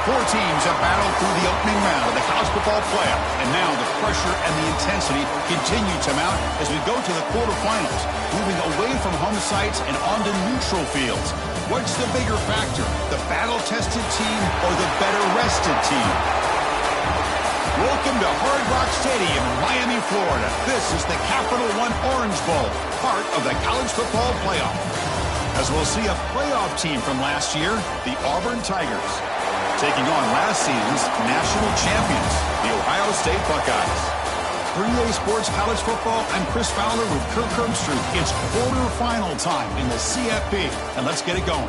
Four teams have battled through the opening round of the college football playoff, and now the pressure and the intensity continue to mount as we go to the quarterfinals, moving away from home sites and onto neutral fields. What's the bigger factor, the battle-tested team or the better-rested team? Welcome to Hard Rock Stadium in Miami, Florida. This is the Capital One Orange Bowl, part of the college football playoff. As we'll see a playoff team from last year, the Auburn Tigers, taking on last season's national champions, the Ohio State Buckeyes. 3A Sports College Football, I'm Chris Fowler with Kirk Herbstreit. It's quarterfinal time in the CFP, and let's get it going.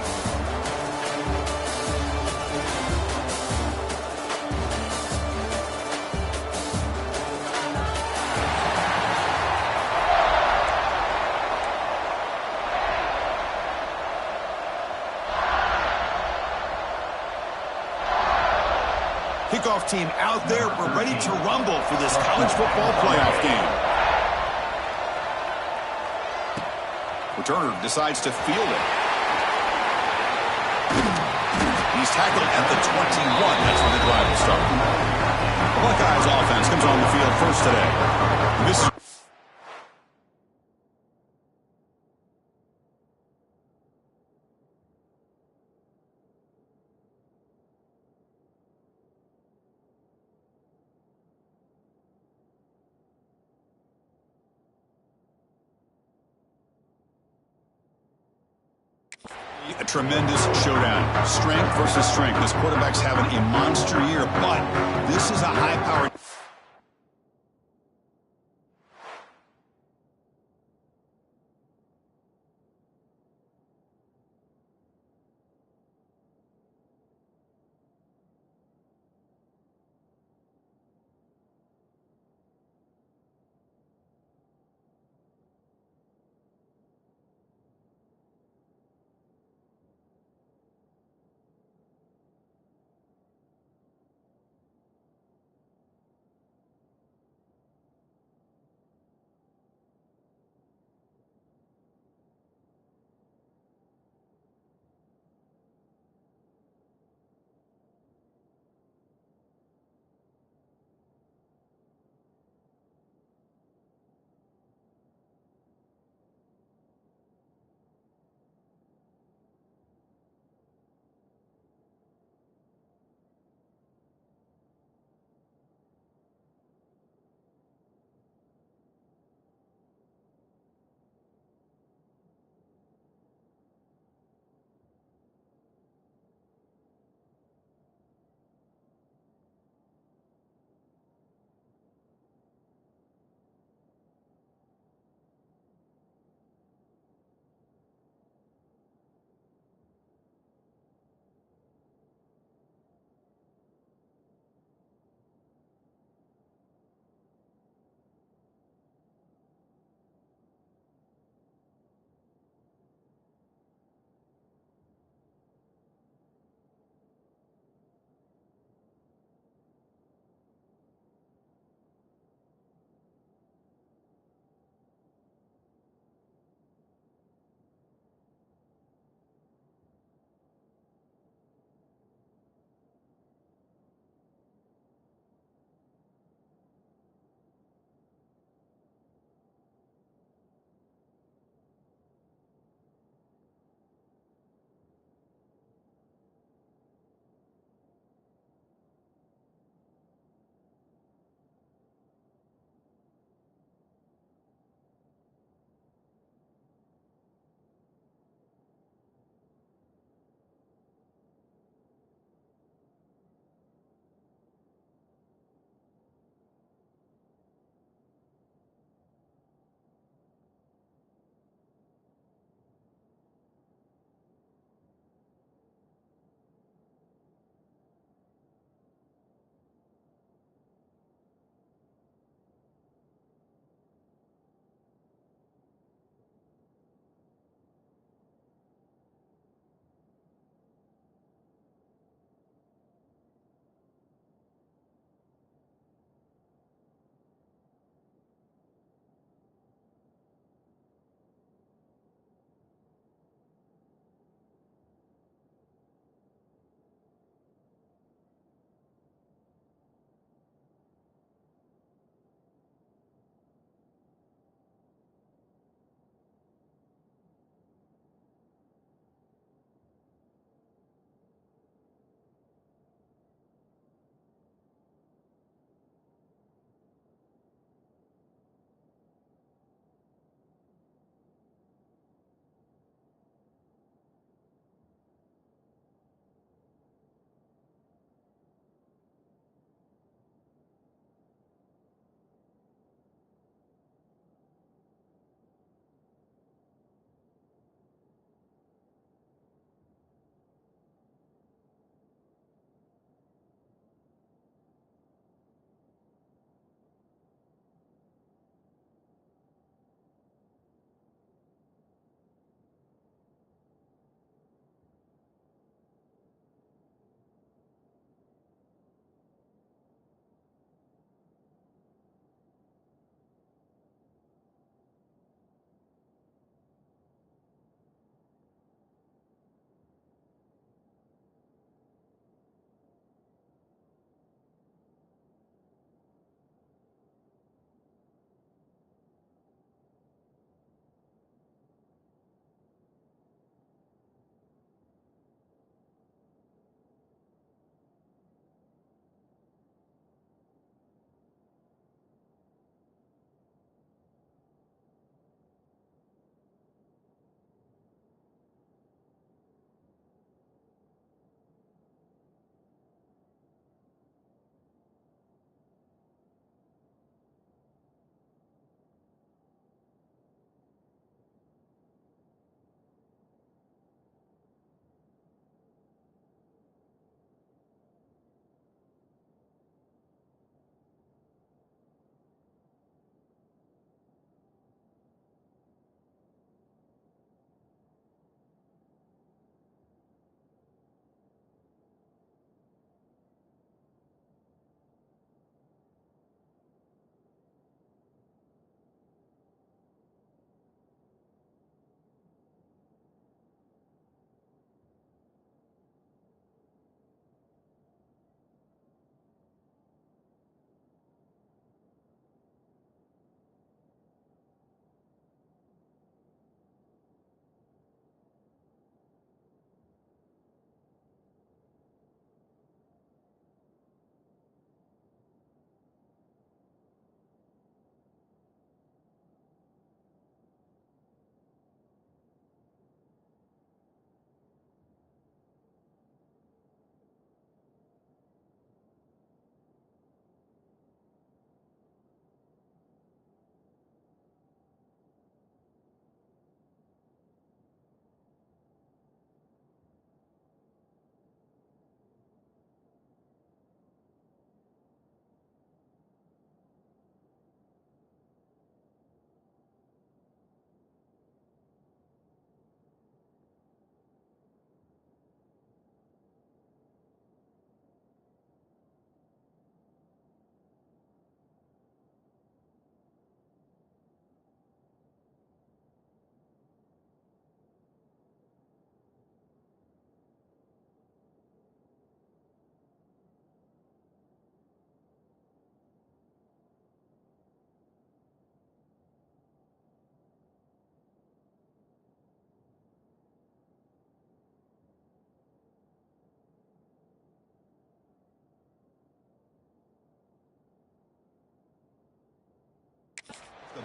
Kickoff team out there. We're ready to rumble for this college football playoff game. Returner decides to field it. He's tackled at the 21. That's where the drive will start. The Buckeyes offense comes on the field first today. This is a tremendous showdown. Strength versus strength. This quarterback's having a monster year, but this is a high-powered...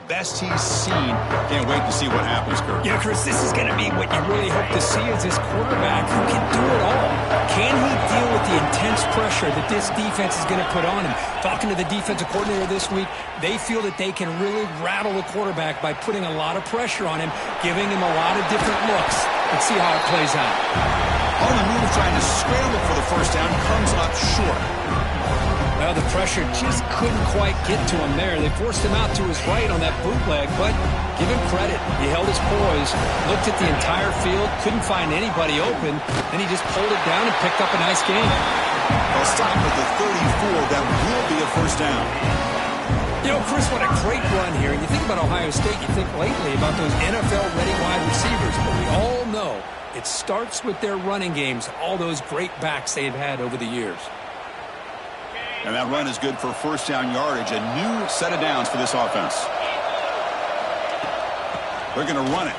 best he's seen. Can't wait to see what happens, Kurt. Yeah, Chris, this is going to be what you really hope to see is this quarterback who can do it all. Can he deal with the intense pressure that this defense is going to put on him? Talking to the defensive coordinator this week, they feel that they can really rattle the quarterback by putting a lot of pressure on him, giving him a lot of different looks. Let's see how it plays out. On the move, trying to scramble for the first down, comes up short. Well, the pressure just couldn't quite get to him there. They forced him out to his right on that bootleg, but give him credit. He held his poise, looked at the entire field, couldn't find anybody open, then he just pulled it down and picked up a nice gain. They'll stop at the 34. That will be a first down. You know, Chris, what a great run here. And you think about Ohio State, you think lately about those NFL-ready wide receivers, but we all know it starts with their running games, all those great backs they've had over the years. And that run is good for first down yardage. A new set of downs for this offense. They're going to run it.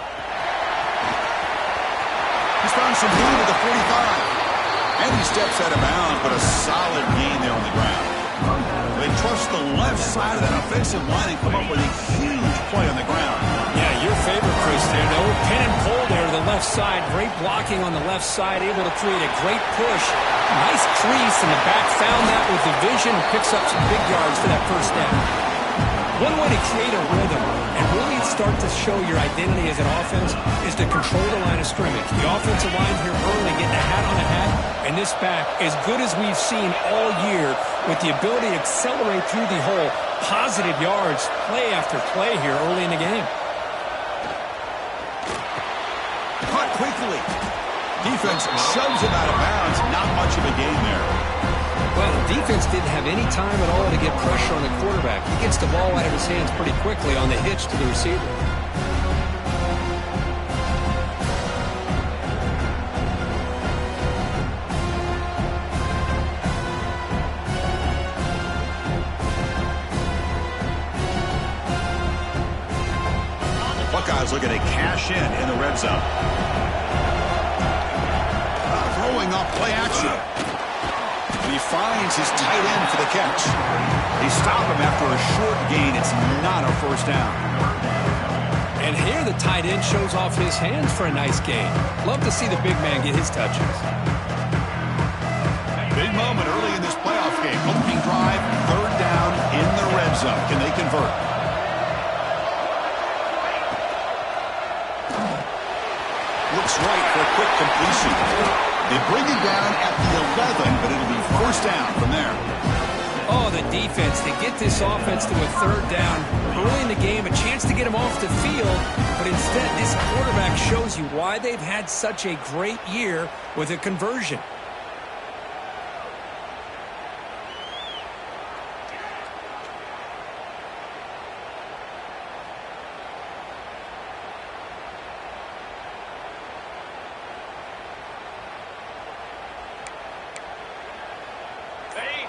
He's found some room at the 45. And he steps out of bounds, but a solid gain there on the ground. They trust the left side of that offensive line and come up with a huge play on the ground. Yeah, your favorite, Chris, there. No pin and pull there to the left side. Great blocking on the left side, able to create a great push. Nice crease, and the back found that with the vision and picks up some big yards for that first down. One way to create a rhythm and really start to show your identity as an offense is to control the line of scrimmage. The offensive line here early getting a hat on a hat, and this back, as good as we've seen all year, with the ability to accelerate through the hole, positive yards, play after play here early in the game. Caught quickly. Defense shoves him out of bounds. Not much of a gain there. Well, the defense didn't have any time at all to get pressure on the quarterback. He gets the ball out of his hands pretty quickly on the hitch to the receiver. Buckeyes looking to cash in the red zone. Throwing off play action. And he finds his tight end for the catch. They stop him after a short gain. It's not a first down. And here the tight end shows off his hands for a nice gain. Love to see the big man get his touches. Big moment early in this playoff game. Opening drive, third down in the red zone. Can they convert? Looks right for a quick completion. They bring it down at the 11, but it'll be first down from there. Oh, the defense, they get this offense to a third down early in the game, a chance to get him off the field, but instead this quarterback shows you why they've had such a great year with a conversion.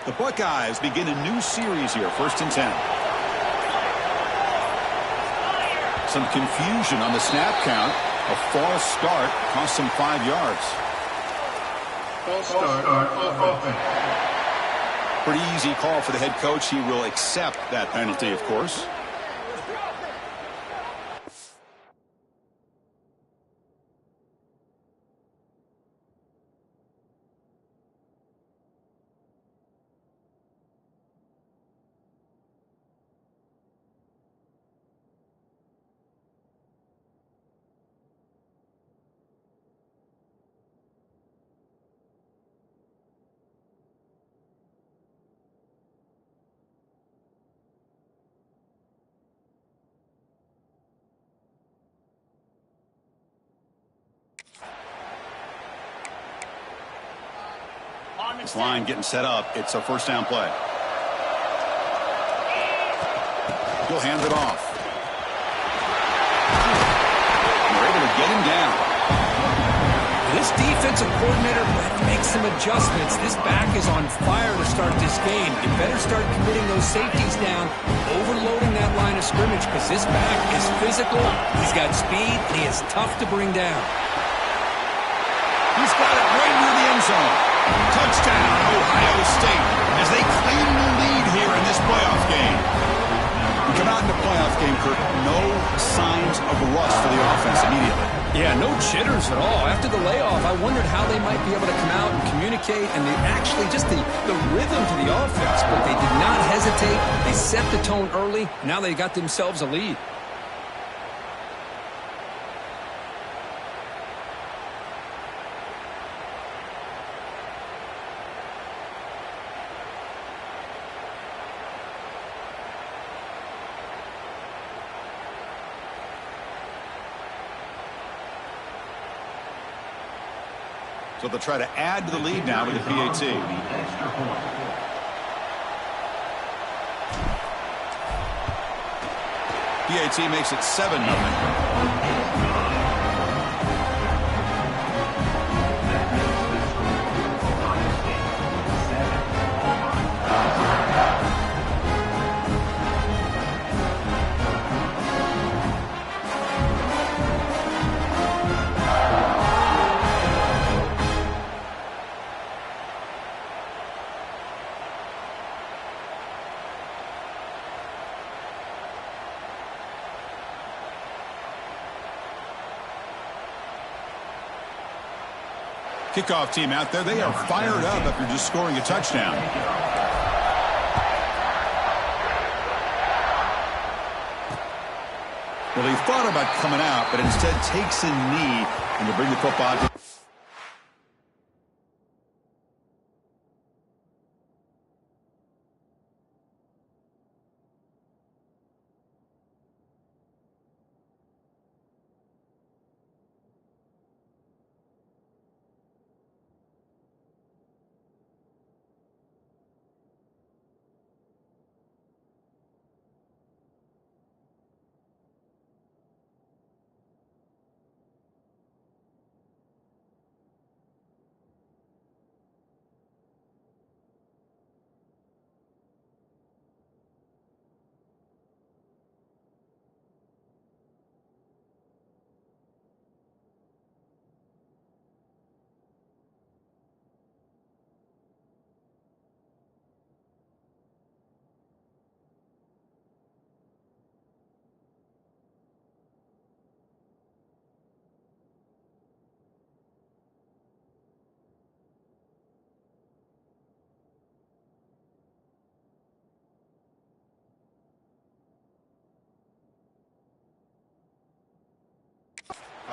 The Buckeyes begin a new series here, 1st and 10. Some confusion on the snap count. A false start cost them 5 yards. False start. Pretty easy call for the head coach. He will accept that penalty, of course. This line getting set up. It's a first down play. He'll hand it off. They're able to get him down. This defensive coordinator better make some adjustments. This back is on fire to start this game. You better start committing those safeties down, overloading that line of scrimmage, because this back is physical, he's got speed, and he is tough to bring down. He's got it right near the end zone. Touchdown, Ohio State, as they claim the lead here in this playoff game. We come out in the playoff game, Chris. quarter, no signs of rust for the offense immediately. Yeah, no jitters at all. After the layoff, I wondered how they might be able to come out and communicate and actually just the rhythm to the offense. But they did not hesitate. They set the tone early. Now they got themselves a lead. So they'll try to add to the lead now with the PAT. PAT makes it 7-0. Kickoff team out there, they are fired up after just scoring a touchdown. Well, he thought about coming out, but instead takes a knee and to bring the football to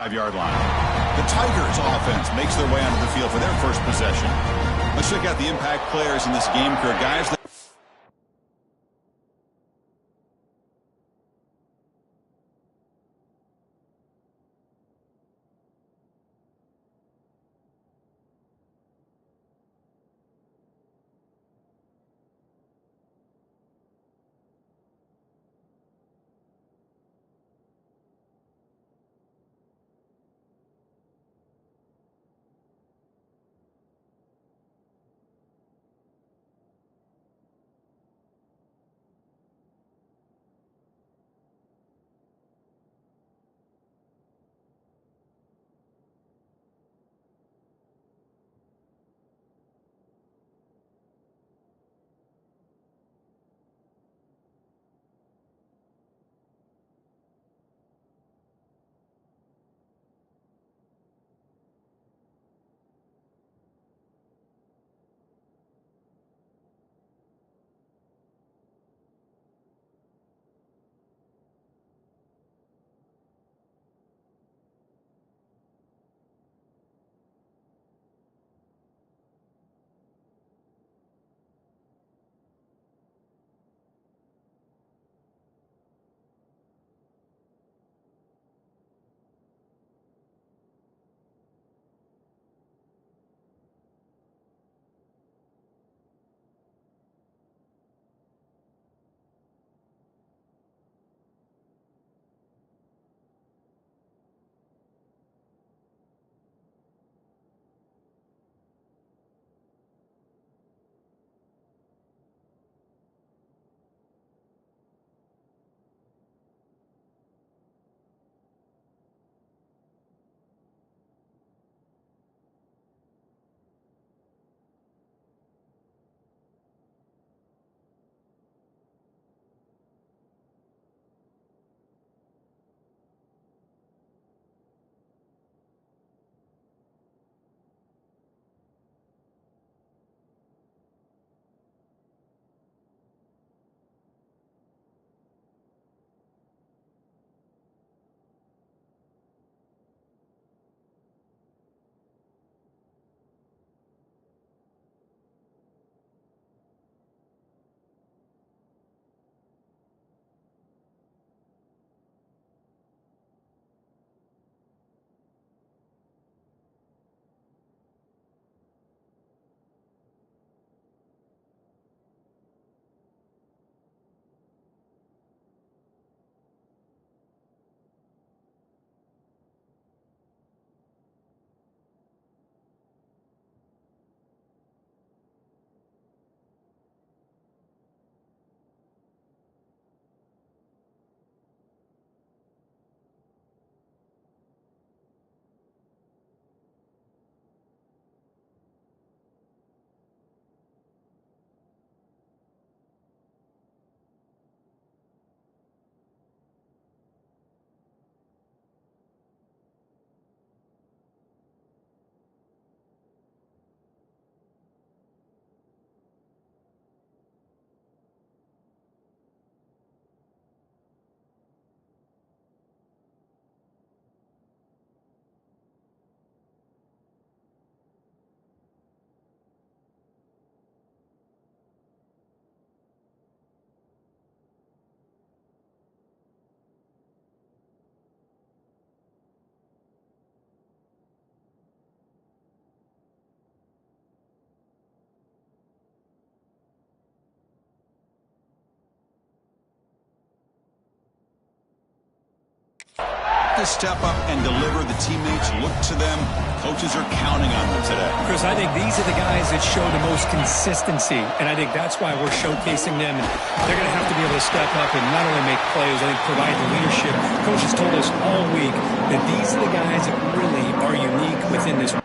five-yard line. The Tigers offense makes their way onto the field for their first possession. Let's check out the impact players in this game for guys. to step up and deliver. The teammates look to them. Coaches are counting on them today. Chris, I think these are the guys that show the most consistency, and I think that's why we're showcasing them. They're going to have to be able to step up and not only make plays, I think provide the leadership. Coaches told us all week that these are the guys that really are unique within this.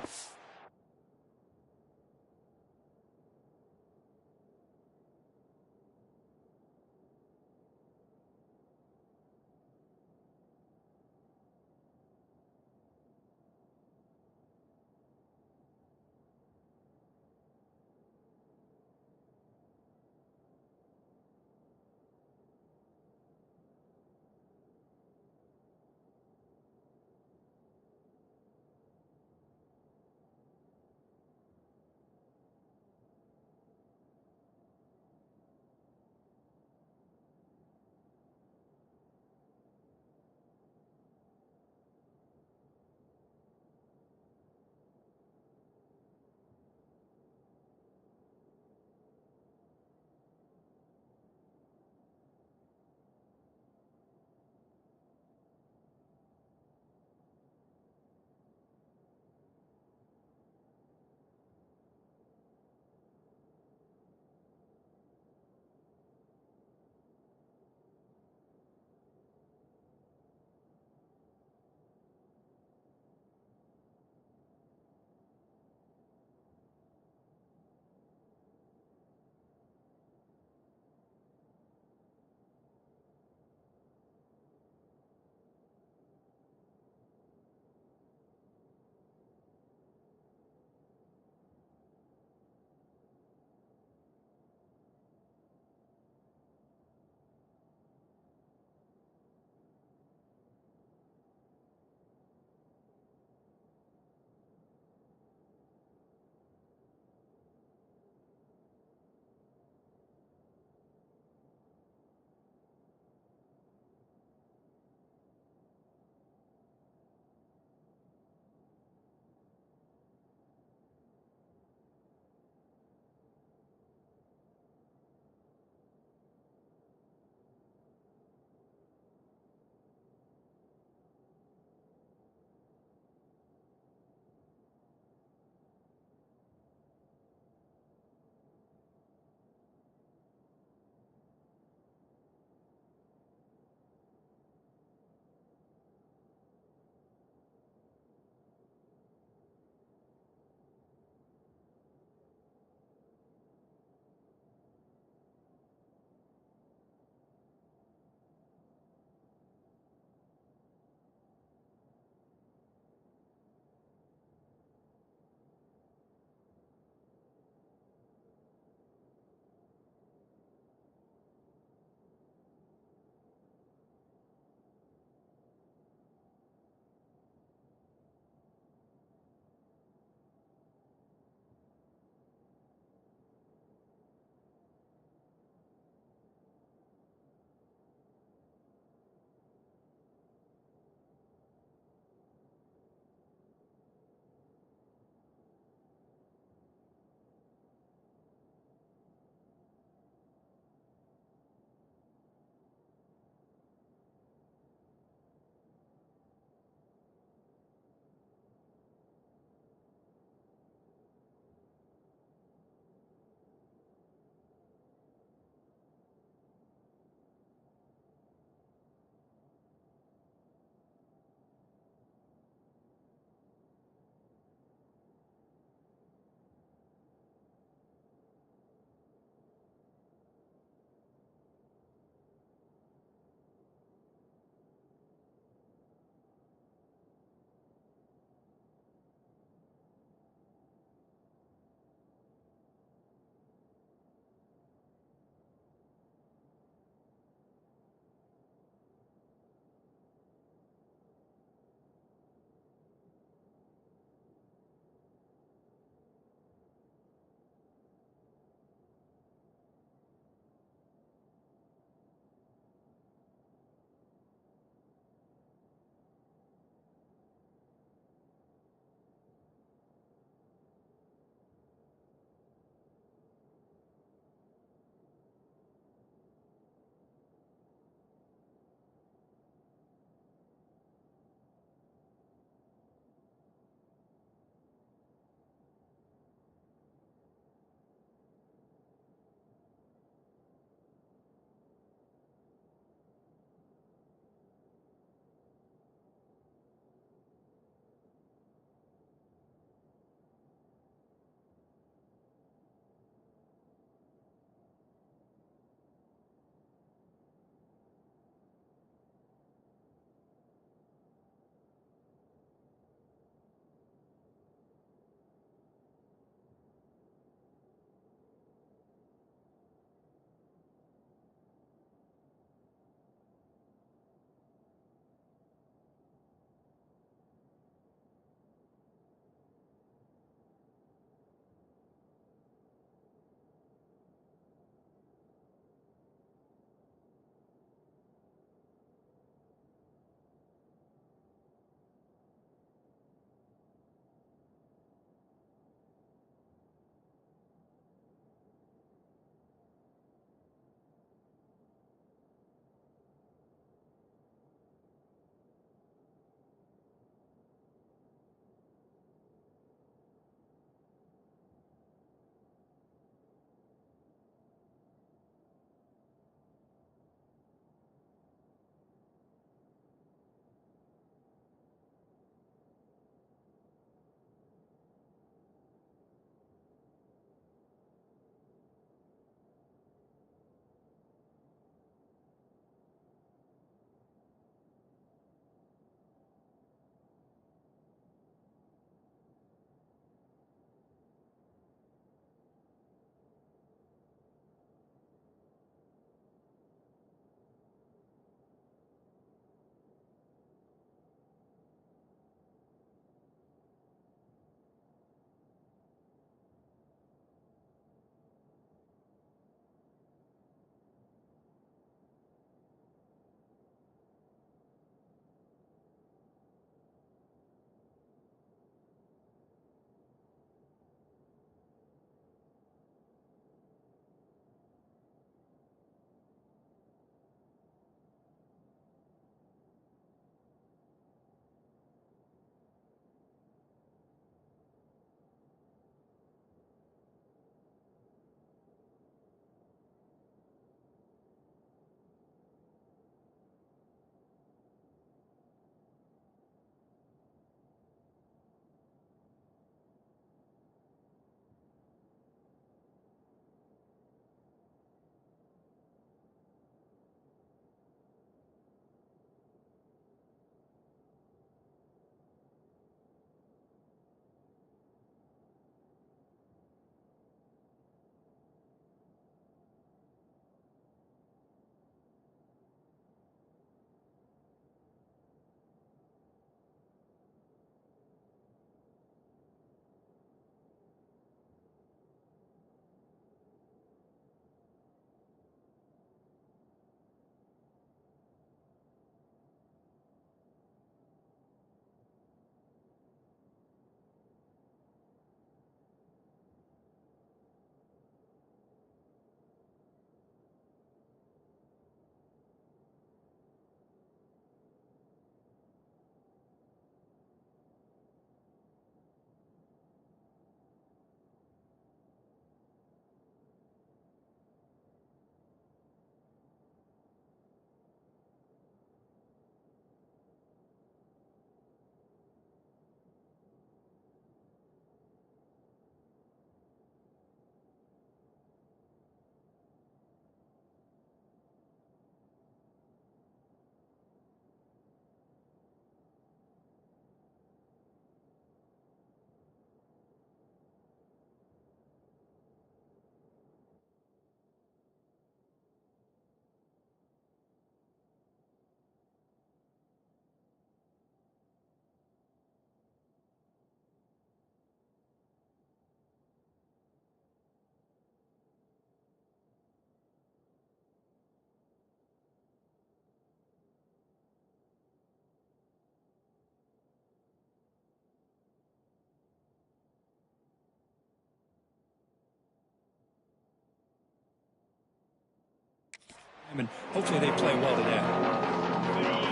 And hopefully they play well today.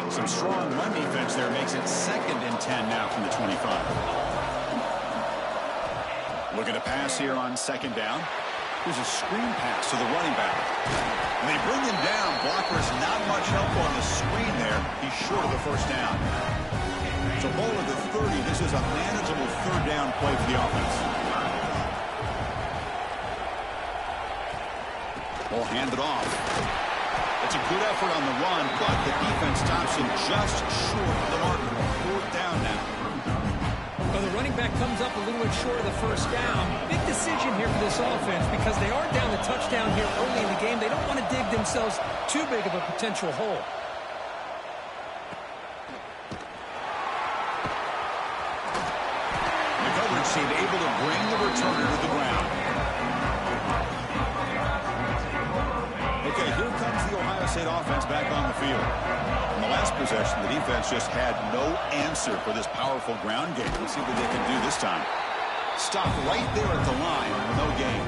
Some strong run defense there makes it 2nd and 10 now from the 25. Looking to pass here on 2nd down. Here's a screen pass to the running back. And they bring him down. Blocker's not much help on the screen there. He's short of the first down. So ball at the 30. This is a manageable 3rd down play for the offense. Ball handed off. It's a good effort on the run, but the defense stops him just short of the marker. 4th down now. Well, the running back comes up a little bit short of the first down. Big decision here for this offense because they are down the touchdown here early in the game. They don't want to dig themselves too big of a potential hole. The coverage team able to bring the returner to the ground. Okay, here comes the Ohio State offense back on the field. In the last possession, the defense just had no answer for this powerful ground game. Let's see what they can do this time. Stop right there at the line, no gain.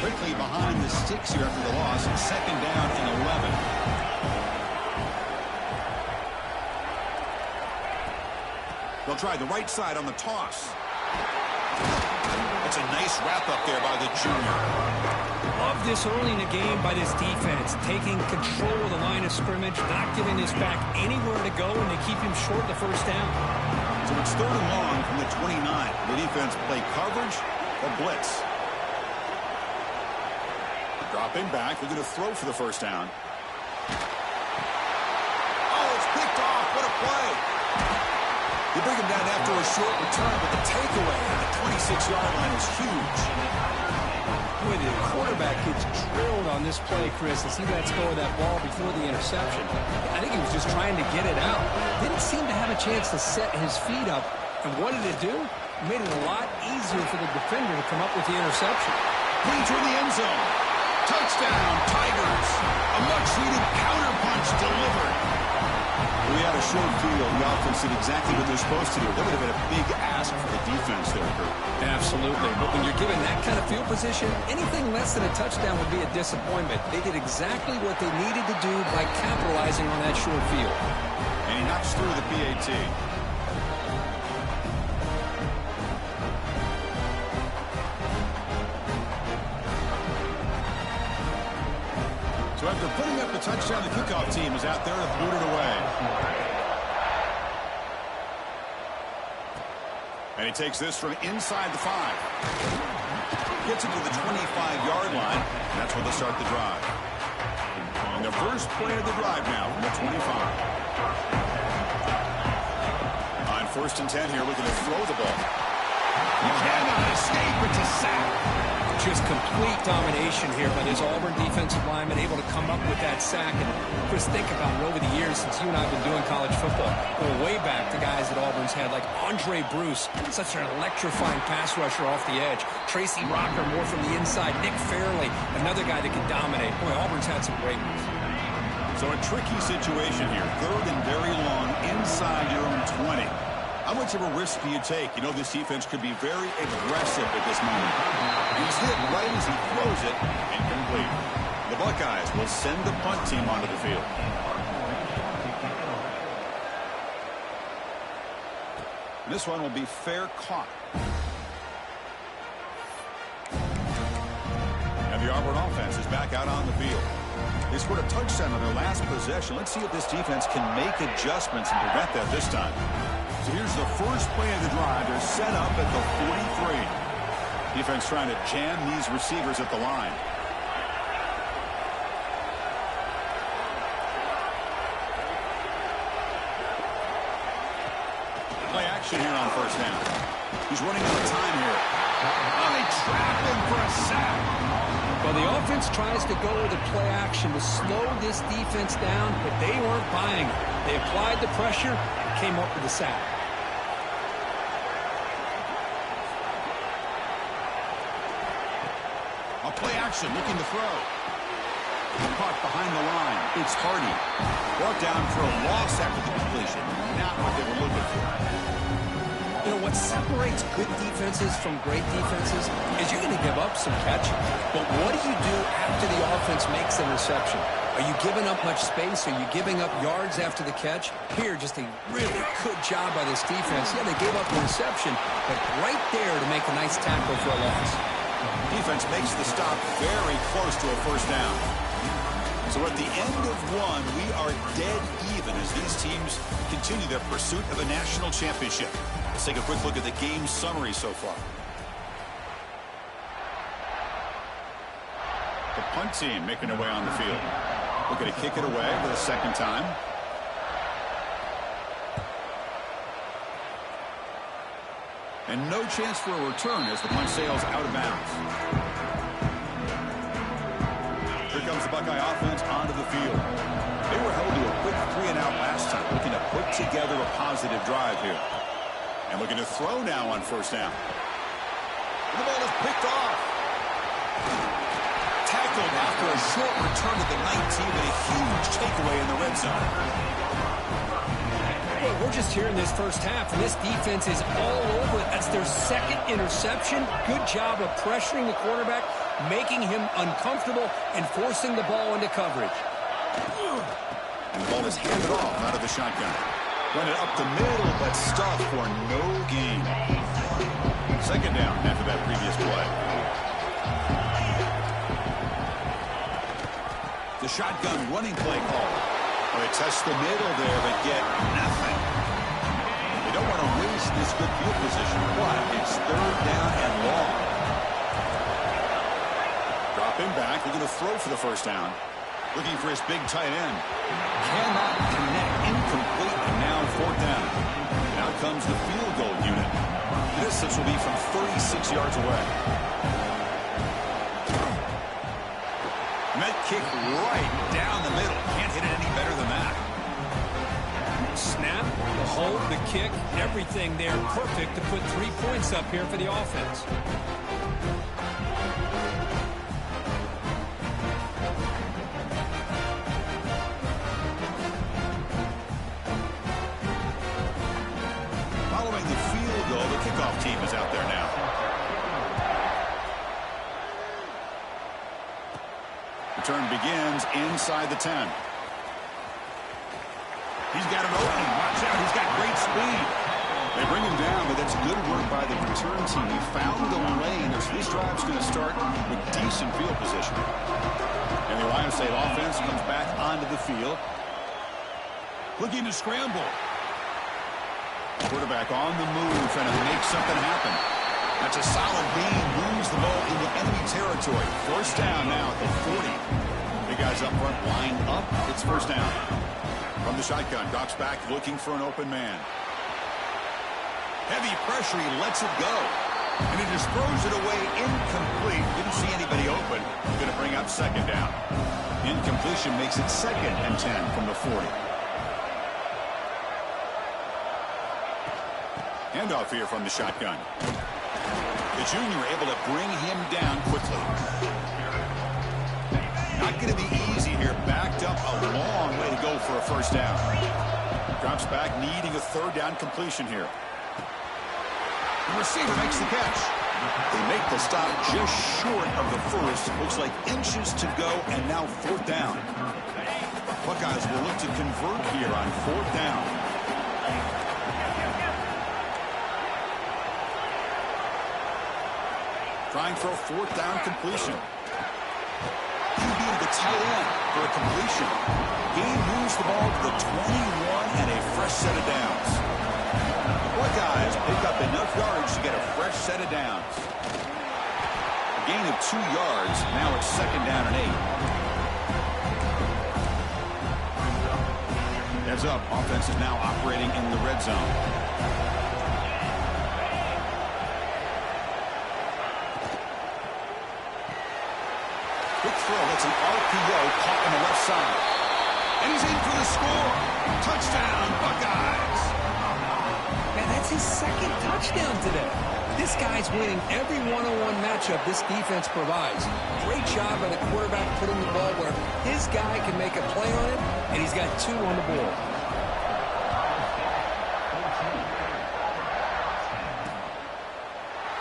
Quickly behind the sticks here after the loss. 2nd down and 11. They'll try the right side on the toss. That's a nice wrap up there by the junior. Love this early in the game by this defense, taking control of the line of scrimmage, not giving this back anywhere to go, and they keep him short of the first down. So it's 3rd and long from the 29. The defense play coverage or blitz. Dropping back, they're going to throw for the first down. Oh, it's picked off. What a play. They bring him down after a short return, but the takeaway at the 26-yard line is huge. Boy, the quarterback gets drilled on this play, Chris, as he lets go of that ball before the interception. I think he was just trying to get it out. Didn't seem to have a chance to set his feet up. And what did it do? It made it a lot easier for the defender to come up with the interception. Leads in the end zone. Touchdown, Tigers. A much-needed counterpunch delivered. We had a short field. The offense did exactly what they're supposed to do. That would have been a big ask for the defense there, Kurt. Absolutely. But when you're given that kind of field position, anything less than a touchdown would be a disappointment. They did exactly what they needed to do by capitalizing on that short field. And he knocks through the PAT. So after putting up the touchdown, the kickoff team is out there to boot it away. And he takes this from inside the 5. Gets it to the 25-yard line, and that's where they'll start the drive. And the first play of the drive now from the 25. On 1st and 10 here, looking to throw the ball. You cannot escape. It's a sack. Just complete domination here by this Auburn defensive lineman, able to come up with that sack. And Chris, think about it over the years since you and I have been doing college football. Going way back to guys that Auburn's had, like Andre Bruce, such an electrifying pass rusher off the edge. Tracy Rocker, more from the inside. Nick Fairley, another guy that can dominate. Boy, Auburn's had some great ones. So a tricky situation here. 3rd and very long inside your own 20. How much of a risk do you take? You know this defense could be very aggressive at this moment. He's hit right as he throws it, incomplete. The Buckeyes will send the punt team onto the field. And this one will be fair caught. And the Auburn offense is back out on the field. They scored a touchdown on their last possession. Let's see if this defense can make adjustments and prevent that this time. So here's the first play of the drive. They're set up at the 43. Defense trying to jam these receivers at the line. Play action here on 1st down. He's running out of time here. Oh, they trap him for a sack. Well, the offense tries to go with a play action to slow this defense down, but they weren't buying it. They applied the pressure and came up with a sack. A play action, looking to throw. Caught behind the line. It's Hardy. Brought down for a loss after the completion. Not what they were looking for. You know, what separates good defenses from great defenses is you're going to give up some catching. But what do you do after the offense makes the reception? Are you giving up much space? Are you giving up yards after the catch? Here, just a really good job by this defense. Yeah, they gave up the reception, but right there to make a nice tackle for a loss. Defense makes the stop very close to a first down. So at the end of one, we are dead even as these teams continue their pursuit of a national championship. Let's take a quick look at the game summary so far. The punt team making their way on the field. Looking to kick it away for the second time. And no chance for a return as the punt sails out of bounds. Here comes the Buckeye offense onto the field. They were held to a quick 3-and-out last time, looking to put together a positive drive here. And looking to throw now on first down. And the ball is picked off. Tackled after a short return to the 19, but a huge takeaway in the red zone. Well, we're just here in this first half, and this defense is all over it. That's their second interception. Good job of pressuring the quarterback, making him uncomfortable, and forcing the ball into coverage. And the ball is handed off out of the shotgun. Run it up the middle, but stuffed for no gain. Second down after that previous play. The shotgun running play call. Well, they test the middle there, but get nothing. They don't want to waste this good field position, but it's third down and long. Dropping back, looking to throw for the first down. Looking for his big tight end. Cannot connect, incomplete, and now fourth down. And out comes the field goal unit. The distance will be from 36 yards away. Met kick right down the middle. Can't hit it any better than that. Snap, the hold, the kick, everything there perfect to put 3 points up here for the offense. Following the field goal, the kickoff team is out there now. Return begins inside the 10. He's got an opening. Watch out. He's got great speed. They bring him down, but that's good work by the return team. He found the lane as this drive's going to start with decent field position. And the Ohio State offense comes back onto the field. Looking to scramble. Quarterback on the move, trying to make something happen. That's a solid gain. Moves the ball into enemy territory. First down now at the 40. Big guys up front lined up. It's first down. From the shotgun, drops back looking for an open man. Heavy pressure, he lets it go. And he just throws it away incomplete. Didn't see anybody open. Going to bring up second down. Incompletion makes it 2nd and 10 from the 40. Handoff here from the shotgun. The junior able to bring him down quickly. Not going to be easy here. Backed up a long way to go for a first down. Drops back, needing a third down completion here. The receiver makes the catch. They make the stop just short of the first. Looks like inches to go, and now fourth down. Buckeyes will look to convert here on fourth down. Trying for a fourth down completion. QB to the tight end for a completion. Gain moves the ball to the 21 and a fresh set of downs. The Buckeyes pick up enough yards to get a fresh set of downs. A gain of 2 yards. Now it's second down and 8. Heads up. Offense is now operating in the red zone. It's an RPO caught on the left side. And he's in for the score. Touchdown, Buckeyes. Man, that's his second touchdown today. This guy's winning every one-on-one matchup this defense provides. Great job by the quarterback putting the ball where his guy can make a play on it, and he's got 2 on the board.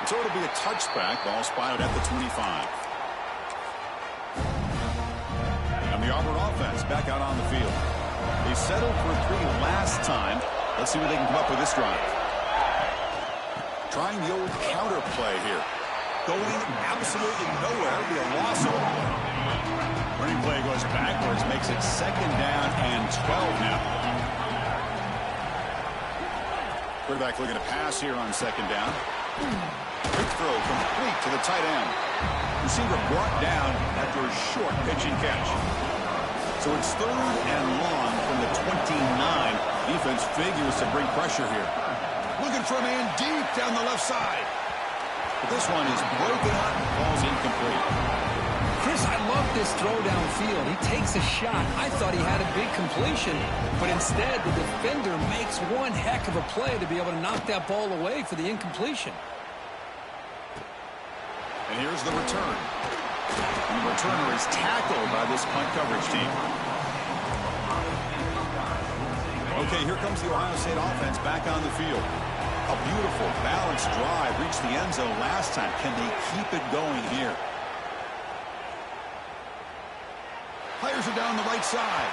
So it'll be a touchback. Ball spotted at the 25. And the Auburn offense back out on the field. They settled for 3 last time. Let's see what they can come up with this drive. Trying the old counter play here. Going absolutely nowhere. It'll be a loss on the play. Running play goes backwards, makes it 2nd down and 12 now. Quarterback looking to pass here on 2nd down. Quick throw complete to the tight end. Receiver brought down after a short pitch and catch. So it's 3rd and long from the 29. Defense figures to bring pressure here. Looking for a man deep down the left side. But this one is broken up and falls incomplete. Chris, I love this throw downfield. He takes a shot. I thought he had a big completion, but instead the defender makes one heck of a play to be able to knock that ball away for the incompletion. And here's the return. And the returner is tackled by this punt coverage team. Okay, here comes the Ohio State offense back on the field. A beautiful, balanced drive reached the end zone last time. Can they keep it going here? Players are down the right side.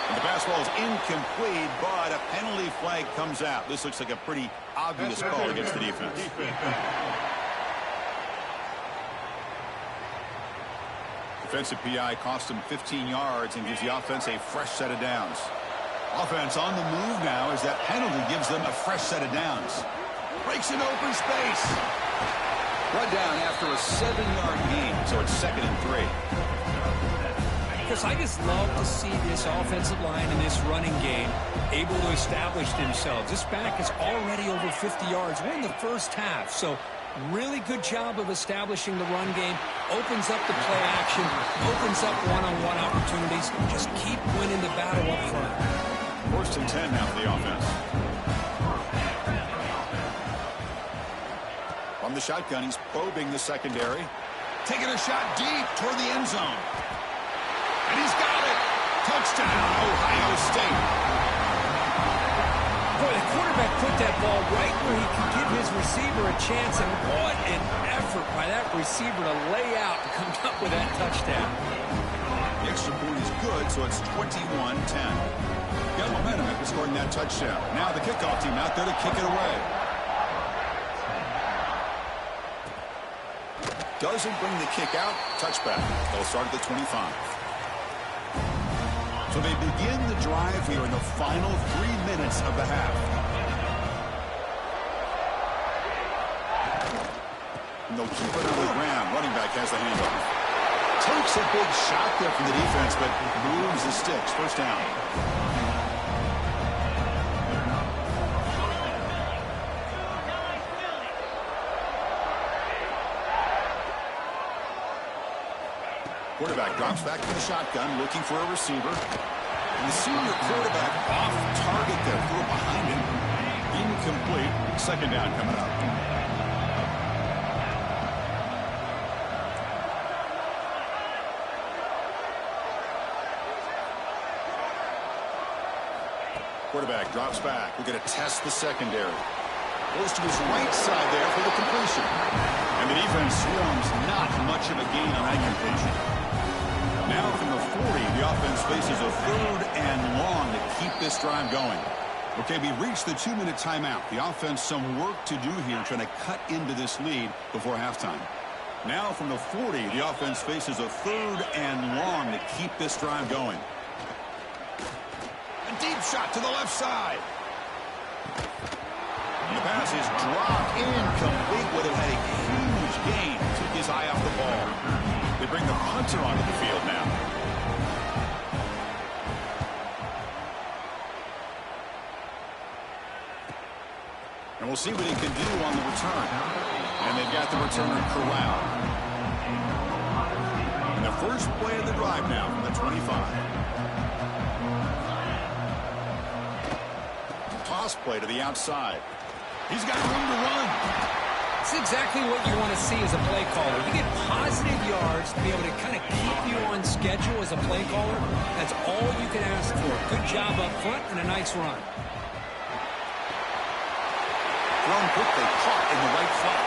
And the pass ball is incomplete, but a penalty flag comes out. This looks like a pretty obvious call against the defense. Defensive PI cost him 15 yards and gives the offense a fresh set of downs. Offense on the move now as that penalty gives them a fresh set of downs. Breaks an open space. Run down after a 7-yard gain, so it's 2nd and 3. Because I just love to see this offensive line in this running game able to establish themselves. This back is already over 50 yards. We're in the first half, so really good job of establishing the run game. Opens up the play action, opens up one-on-one opportunities. Just keep winning the battle up front. 1st and 10 now for the offense. From the shotgun, he's probing the secondary. Taking a shot deep toward the end zone. And he's got it. Touchdown, Ohio State. Boy, the quarterback put that ball right where he could give his receiver a chance, and what an effort by that receiver to lay out to come up with that touchdown. The extra point is good, so it's 21-10. Got momentum after scoring that touchdown. Now the kickoff team out there to kick it away. Doesn't bring the kick out. Touchback. They'll start at the 25. So they begin the drive here in the final 3 minutes of the half. And they'll keep it on the ground. Running back has the handoff. Takes a big shot there from the defense, but moves the sticks. 1st down. Quarterback drops back to the shotgun, looking for a receiver. And the senior quarterback off target there, threw it behind him. Incomplete. 2nd down coming up. Quarterback drops back. We're going to test the secondary. Goes to his right side there for the completion. And the defense swarms not much of a gain on that completion. Now from the 40, the offense faces a 3rd and long to keep this drive going. Okay, we reached the 2-minute timeout. The offense some work to do here trying to cut into this lead before halftime. Now from the 40, the offense faces a 3rd and long to keep this drive going. A deep shot to the left side. And the pass is dropped incomplete. Would have had a huge gain. Took his eye off the ball. They bring the punter onto the field now. And we'll see what he can do on the return. And they've got the returner corralled. And the first play of the drive now from the 25. Toss play to the outside. He's got room to run. It's exactly what you want to see as a play caller. You get positive yards to be able to kind of keep you on schedule as a play caller. That's all you can ask for. Good job up front and a nice run. thrown quickly, caught in the right flat.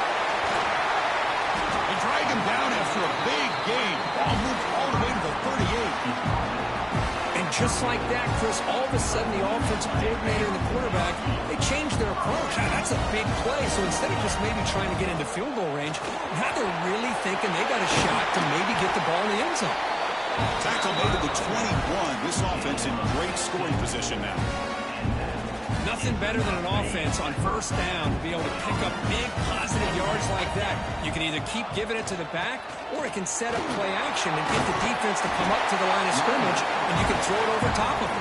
They drag him down after a big gain. Ball moved all the way to the 38. And just like that, Chris, all of a sudden the offensive coordinator and the quarterback, they changed their approach. Now, that's a big play. So instead of just maybe trying to get into field goal range, now they're really thinking they got a shot to maybe get the ball in the end zone. Tackle made at the 21. This offense in great scoring position now. Nothing better than an offense on first down to be able to pick up big positive yards like that. You can either keep giving it to the back, or it can set up play action and get the defense to come up to the line of scrimmage, and you can throw it over top of them.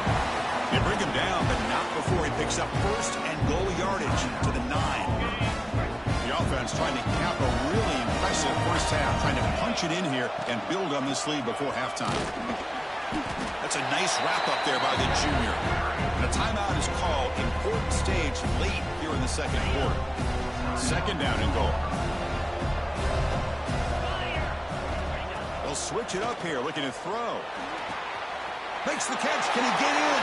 They bring him down, but not before he picks up first and goal yardage to the 9. The offense trying to cap a really impressive first half, trying to punch it in here and build on this lead before halftime. That's a nice wrap-up there by the junior. And a timeout is called. Important stage late here in the second quarter. Second down and goal. They'll switch it up here, looking to throw. Makes the catch. Can he get in?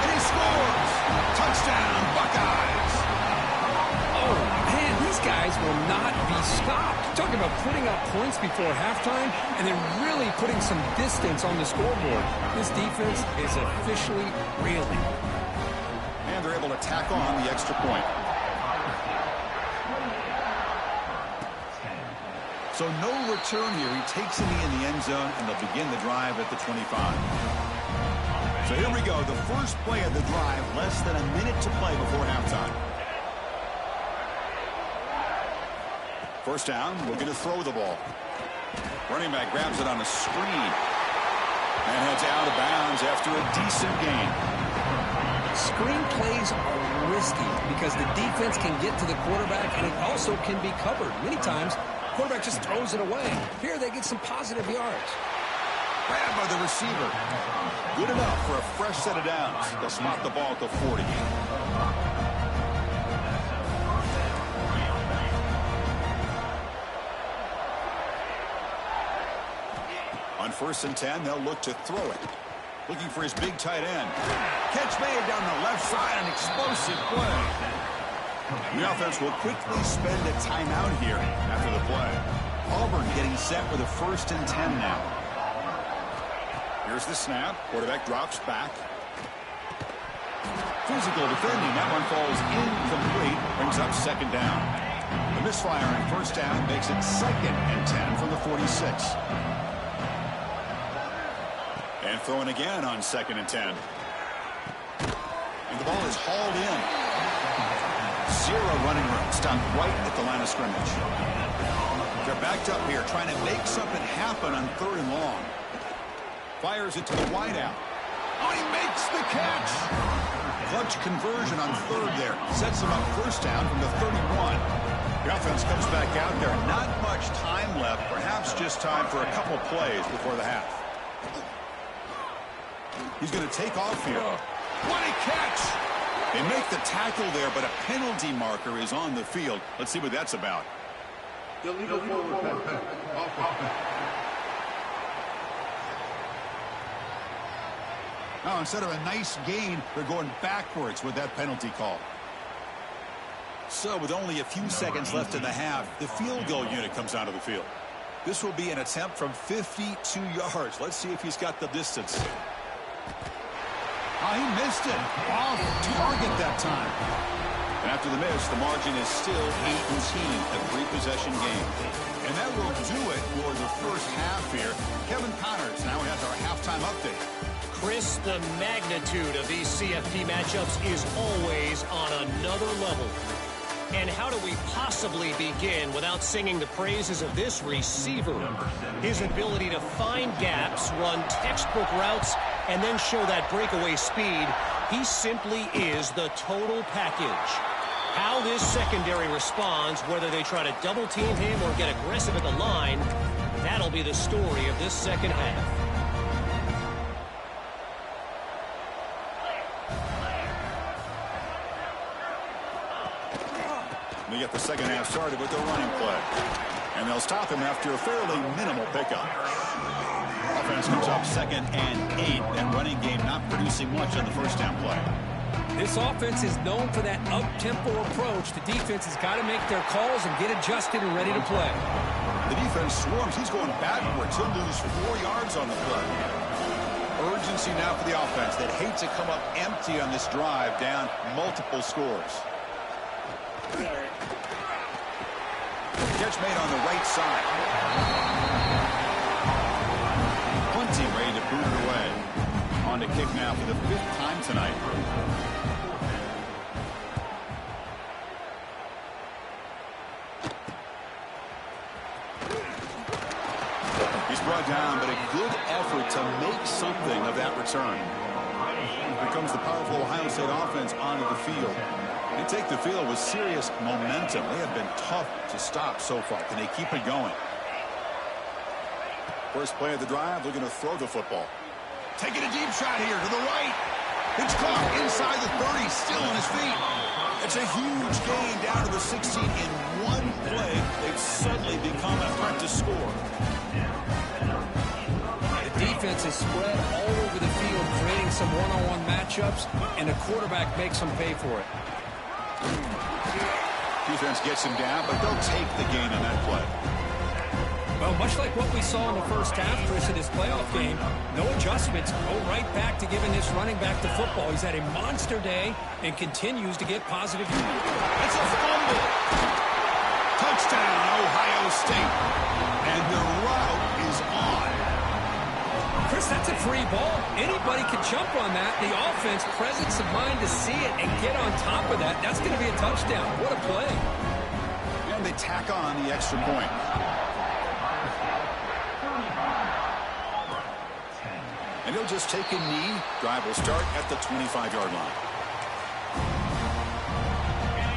And he scores. Touchdown, Buckeyes. Oh, man, these guys will not be stopped. Talking about putting up points before halftime and then really putting some distance on the scoreboard. This defense is officially reeling. And they're able to tack on the extra point. So no return here. He takes it in the end zone, and they'll begin the drive at the 25. So here we go. The first play of the drive, less than a minute to play before halftime. First down, looking to throw the ball. Running back grabs it on a screen and heads out of bounds after a decent gain. Screen plays are risky because the defense can get to the quarterback, and it also can be covered. Many times, the quarterback just throws it away. Here they get some positive yards. Grabbed by the receiver. Good enough for a fresh set of downs. They'll spot the ball at the 40. On 1st and 10, they'll look to throw it. Looking for his big tight end. Catch made down the left side, an explosive play. The offense will quickly spend a timeout here after the play. Auburn getting set with a 1st and 10 now. Here's the snap. Quarterback drops back. Physical defending. That one falls incomplete. Brings up 2nd down. The misfire on 1st down makes it 2nd and 10 from the 46. And throwing again on 2nd and 10. And the ball is hauled in. Zero running room. Stopped right at the line of scrimmage. They're backed up here trying to make something happen on 3rd and long. Fires it to the wideout. Oh, he makes the catch. Clutch conversion on 3rd there. Sets him up 1st down from the 31. The offense comes back out there. Not much time left. Perhaps just time for a couple plays before the half. He's going to take off here. What a catch! They make the tackle there, but a penalty marker is on the field. Let's see what that's about. Illegal forward pass. Now, instead of a nice gain, they're going backwards with that penalty call. So, with only a few seconds left in the half, the field goal unit comes out of the field. This will be an attempt from 52 yards. Let's see if he's got the distance. Oh, he missed it. Off target that time. And after the miss, the margin is still 18, a 3-possession game. And that will do it for the first half here. Kevin Connors now has our halftime update. Chris, the magnitude of these CFP matchups is always on another level. And how do we possibly begin without singing the praises of this receiver? His ability to find gaps, run textbook routes, and then show that breakaway speed. He simply is the total package. How this secondary responds, whether they try to double team him or get aggressive at the line, that'll be the story of this second half. They get the second half started with their running play. And they'll stop him after a fairly minimal pickup. Offense comes up 2nd and 8. That running game not producing much on the first down play. This offense is known for that up-tempo approach. The defense has got to make their calls and get adjusted and ready to play. The defense swarms. He's going backwards. He'll lose 4 yards on the play. Urgency now for the offense. They'd hate to come up empty on this drive, down multiple scores. Catch made on the right side. Plenty ready to boot it away. On to kick now for the 5th time tonight. He's brought down, but a good effort to make something of that return. Here comes the powerful Ohio State offense onto the field. They take the field with serious momentum. They have been tough to stop so far. Can they keep it going? First play of the drive, looking to throw the football. Taking a deep shot here to the right. It's caught inside the 30, still on his feet. It's a huge gain down to the 16 in one play. They've suddenly become a threat to score. The defense is spread all over the field, creating some one-on-one matchups, and the quarterback makes them pay for it. Defense gets him down, but they'll take the gain on that play. Well, much like what we saw in the first half, Chris, in this playoff game, no adjustments, go right back to giving this running back the football. He's had a monster day and continues to get positive. It's a fumble. Touchdown, Ohio State. And the route is on. Chris, that's a free ball. Anybody can jump on that. The offense, presence of mind to see it and get on top of that. That's going to be a touchdown. What a play. And they tack on the extra point. And he'll just take a knee. Drive will start at the 25-yard line.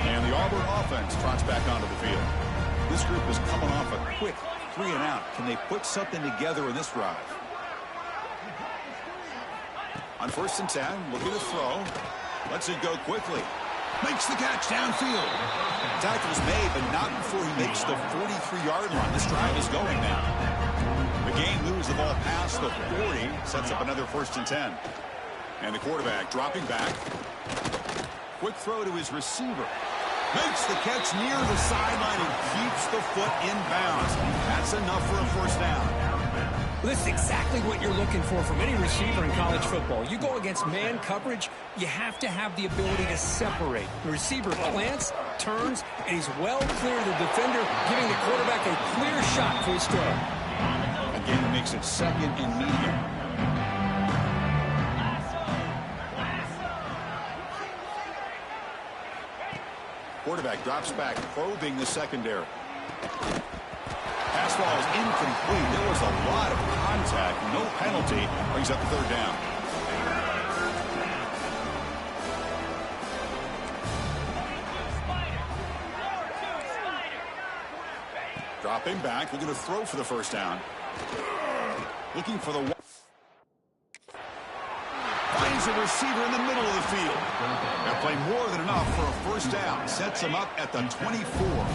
And the Auburn offense trots back onto the field. This group is coming off a quick 3-and-out. Can they put something together in this drive? On 1st and 10, looking to throw. Lets it go quickly. Makes the catch downfield. Tackle's made, but not before he makes the 43-yard line. This drive is going now. The game moves the ball past the 40. Sets up another 1st and 10. And the quarterback dropping back. Quick throw to his receiver. Makes the catch near the sideline and keeps the foot in bounds. That's enough for a 1st down. This is exactly what you're looking for from any receiver in college football. You go against man coverage, you have to have the ability to separate. The receiver plants, turns, and he's well clear of the defender, giving the quarterback a clear shot for his throw. Again, it makes it 2nd and medium. Quarterback drops back, probing the secondary. Pass ball is incomplete. There was a lot of contact. No penalty. Brings up the 3rd down. Dropping back. Looking to throw for the 1st down. Looking for the... Finds a receiver in the middle of the field. They'll play more than enough for a 1st down. Sets him up at the 24.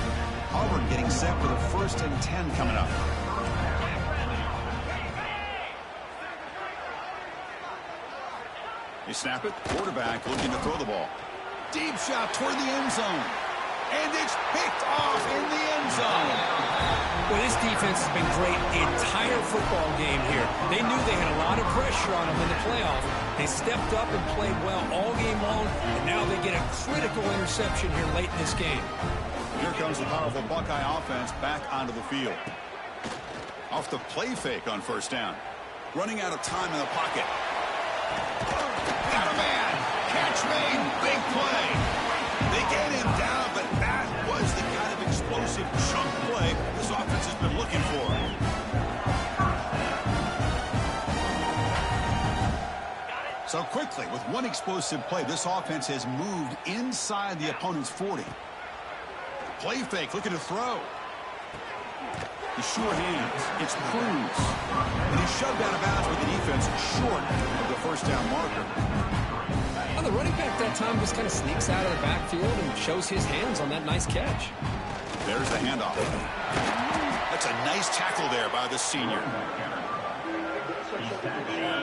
Auburn getting set for the 1st and 10 coming up. They snap it. Quarterback looking to throw the ball. Deep shot toward the end zone. And it's picked off in the end zone. Well, this defense has been great the entire football game here. They knew they had a lot of pressure on them in the playoff. They stepped up and played well all game long, and now they get a critical interception here late in this game. Here comes the powerful Buckeye offense back onto the field. Off the play fake on 1st down. Running out of time in the pocket. Got a man. Catch made. Big play. They get him down, but that was the kind of explosive chunk play this offense has been looking for. So quickly, with one explosive play, this offense has moved inside the opponent's 40. Play fake, looking to throw. The sure hands. It's Cruz. And he's shoved out of bounds with the defense short of the 1st down marker. Well, the running back that time just kind of sneaks out of the backfield and shows his hands on that nice catch. There's the handoff. That's a nice tackle there by the senior.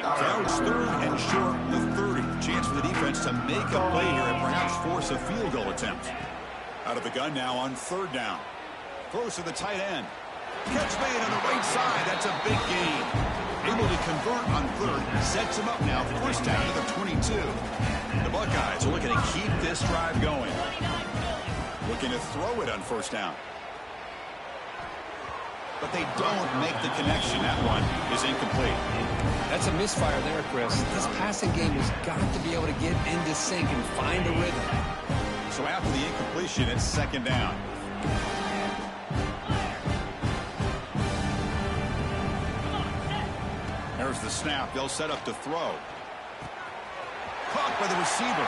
Now it's 3rd and short, the 30. Chance for the defense to make a play here and perhaps force a field goal attempt. Out of the gun now on third down. Throws to the tight end. Catch made on the right side. That's a big gain. Able to convert on third. Sets him up now. First down to the 22. The Buckeyes are looking to keep this drive going. Looking to throw it on first down. But they don't make the connection. That one is incomplete. That's a misfire there, Chris. This passing game has got to be able to get into sync and find a rhythm. So after the incompletion, it's second down. There's the snap. They'll set up to throw. Caught by the receiver.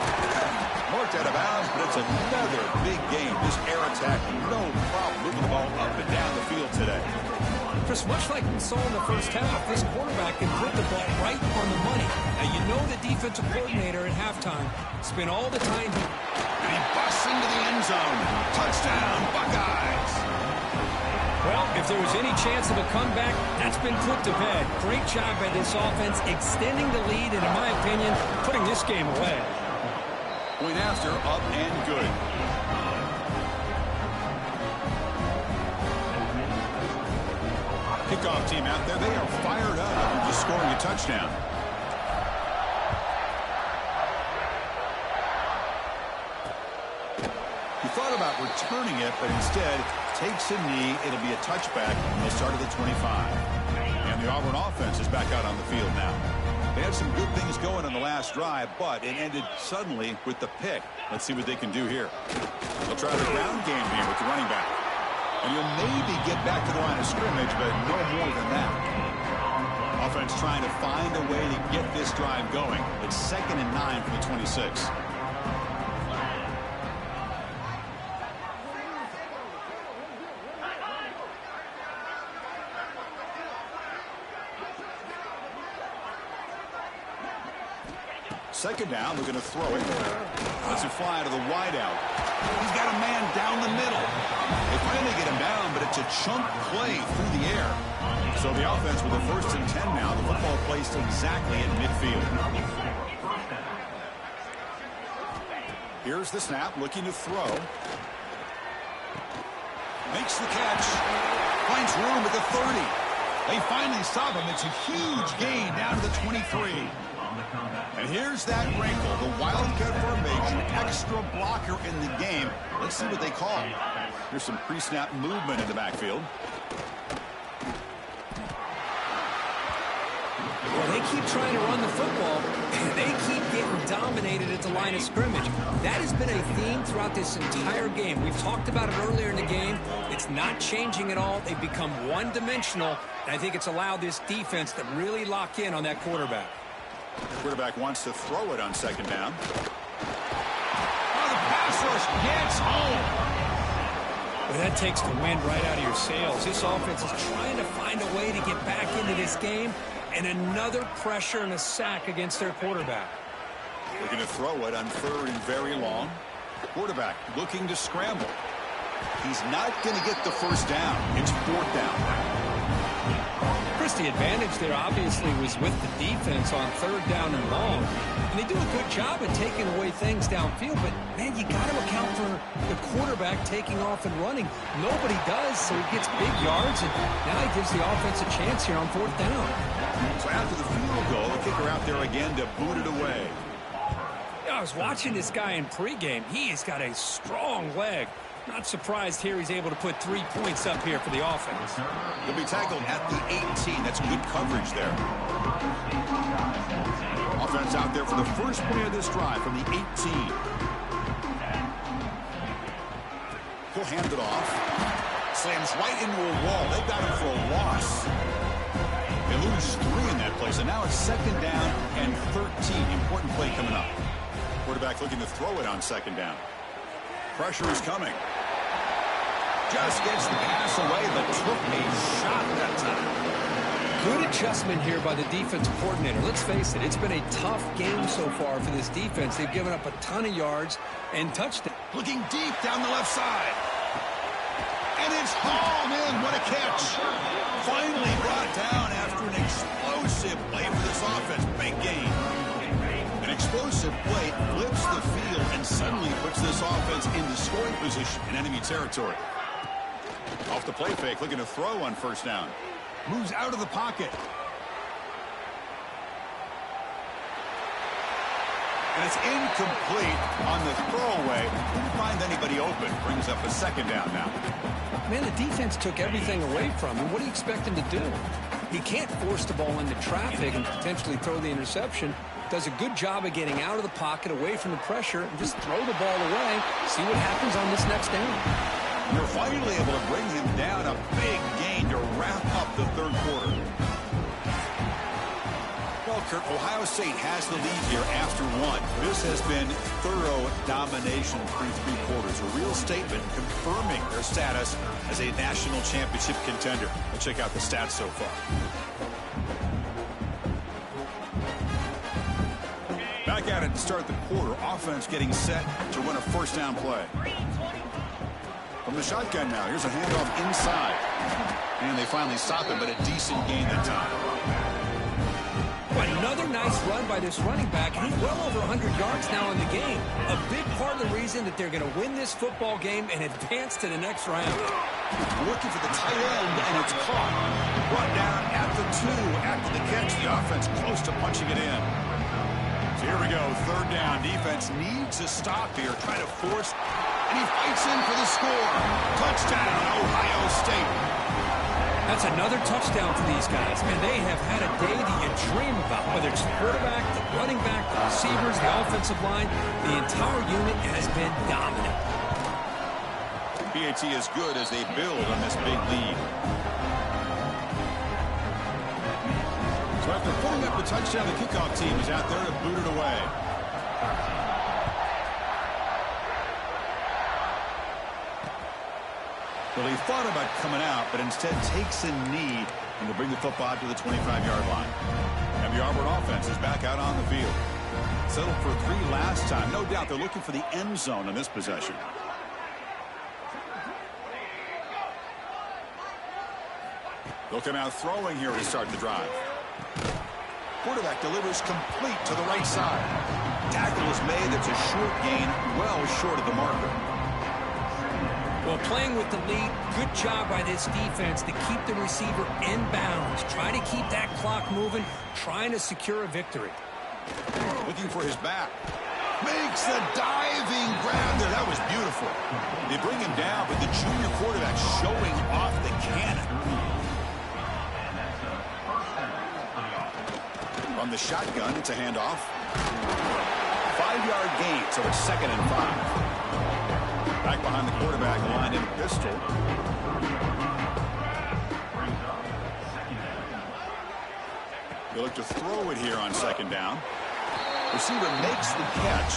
Marked out of bounds, but it's another big game. This air attack, no problem moving the ball up and down the field today. Chris, much like we saw in the first half, this quarterback can put the ball right on the money. Now, you know the defensive coordinator at halftime spent all the time. And he busts into the end zone. Touchdown, Buckeyes. Well, if there was any chance of a comeback, that's been put to bed. Great job by this offense, extending the lead, and in my opinion, putting this game away. Point after, up and good. Kickoff team out there, they are fired up after just scoring a touchdown. He thought about returning it, but instead takes a knee. It'll be a touchback, and they'll start at the 25. And the Auburn offense is back out on the field now. They had some good things going on the last drive, but it ended suddenly with the pick. Let's see what they can do here. They'll try the ground game here with the running back. And you'll maybe get back to the line of scrimmage, but no more than that. Offense trying to find a way to get this drive going. It's 2nd and 9 for the 26. Second down, they're going to throw it. Let's it fly to the wideout. He's got a man down the middle. They finally get him down, but it's a chunk play through the air. So the offense with a 1st and 10 now. The football placed exactly at midfield. Here's the snap, looking to throw. Makes the catch. Finds room at the 30. They finally stop him. It's a huge gain down to the 23. And here's that wrinkle, the Wildcat formation, extra blocker in the game. Let's see what they call. Here's some pre-snap movement in the backfield. Well, they keep trying to run the football, and they keep getting dominated at the line of scrimmage. That has been a theme throughout this entire game. We've talked about it earlier in the game. It's not changing at all. They've become one-dimensional, and I think it's allowed this defense to really lock in on that quarterback. The quarterback wants to throw it on second down. Oh, the pass rush gets home. Well, that takes the wind right out of your sails. This offense is trying to find a way to get back into this game, and another pressure and a sack against their quarterback. They're going to throw it on 3rd and very long. Quarterback looking to scramble. He's not going to get the first down. It's 4th down. Chris, the advantage there obviously was with the defense on 3rd down and long. And they do a good job at taking away things downfield, but, man, you got to account for the quarterback taking off and running. Nobody does, so he gets big yards, and now he gives the offense a chance here on 4th down. So after the field goal, the kicker out there again to boot it away. I was watching this guy in pregame. He has got a strong leg. Not surprised here he's able to put 3 points up here for the offense. He'll be tackled at the 18. That's good coverage there. Offense out there for the first play of this drive from the 18. He'll hand it off. Slams right into a wall. They've got him for a loss. They lose 3 in that play, so now it's 2nd down and 13. Important play coming up. Quarterback looking to throw it on 2nd down. Pressure is coming. Just gets the pass away, but took a shot that time. Good adjustment here by the defensive coordinator. Let's face it, it's been a tough game so far for this defense. They've given up a ton of yards and touchdowns. Looking deep down the left side. And it's hauled in. What a catch. Finally brought down after an explosive play for this offense. Big gain. An explosive play flips the field and suddenly puts this offense into scoring position in enemy territory. Off the play fake, looking to throw on first down. Moves out of the pocket. And it's incomplete on the throwaway. Didn't find anybody open. Brings up a second down now. Man, the defense took everything away from him. What do you expect him to do? He can't force the ball into traffic and potentially throw the interception. Does a good job of getting out of the pocket, away from the pressure, and just throw the ball away. See what happens on this next down. They're finally able to bring him down. A big gain to wrap up the third quarter. Well, Kurt, Ohio State has the lead here after one. This has been thorough domination through three quarters. A real statement confirming their status as a national championship contender. Let's check out the stats so far. Back at it to start the quarter. Offense getting set to run a first down play. From the shotgun now. Here's a handoff inside. And they finally stop it, but a decent gain that time. Another nice run by this running back. He's well over 100 yards now in the game. A big part of the reason that they're going to win this football game and advance to the next round. Looking for the tight end, and it's caught. Brought down at the 2 after the catch. The offense close to punching it in. So here we go. Third down. Defense needs a stop here. Try to force, and he fights in for the score. Touchdown, Ohio State. That's another touchdown for these guys, and they have had a day that you dream about, whether it's the quarterback, the running back, the receivers, the offensive line. The entire unit has been dominant. PAT is good as they build on this big lead. So after putting up a touchdown, the kickoff team is out there to boot it away. Well, he thought about coming out, but instead takes a knee and will bring the football to the 25-yard line. And the Auburn offense is back out on the field. Settled for 3 last time. No doubt they're looking for the end zone in this possession. They'll come out throwing here to start the drive. Quarterback delivers complete to the right side. Tackle is made. It's a short gain, well short of the marker. Well, playing with the lead, good job by this defense to keep the receiver in bounds. Try to keep that clock moving, trying to secure a victory. Looking for his back. Makes a diving grab there. That was beautiful. They bring him down, but the junior quarterback showing off the cannon. On the shotgun, it's a handoff. 5-yard gain, so it's 2nd and 5. Back behind the quarterback, lined in pistol. They look to throw it here on 2nd down. Receiver makes the catch.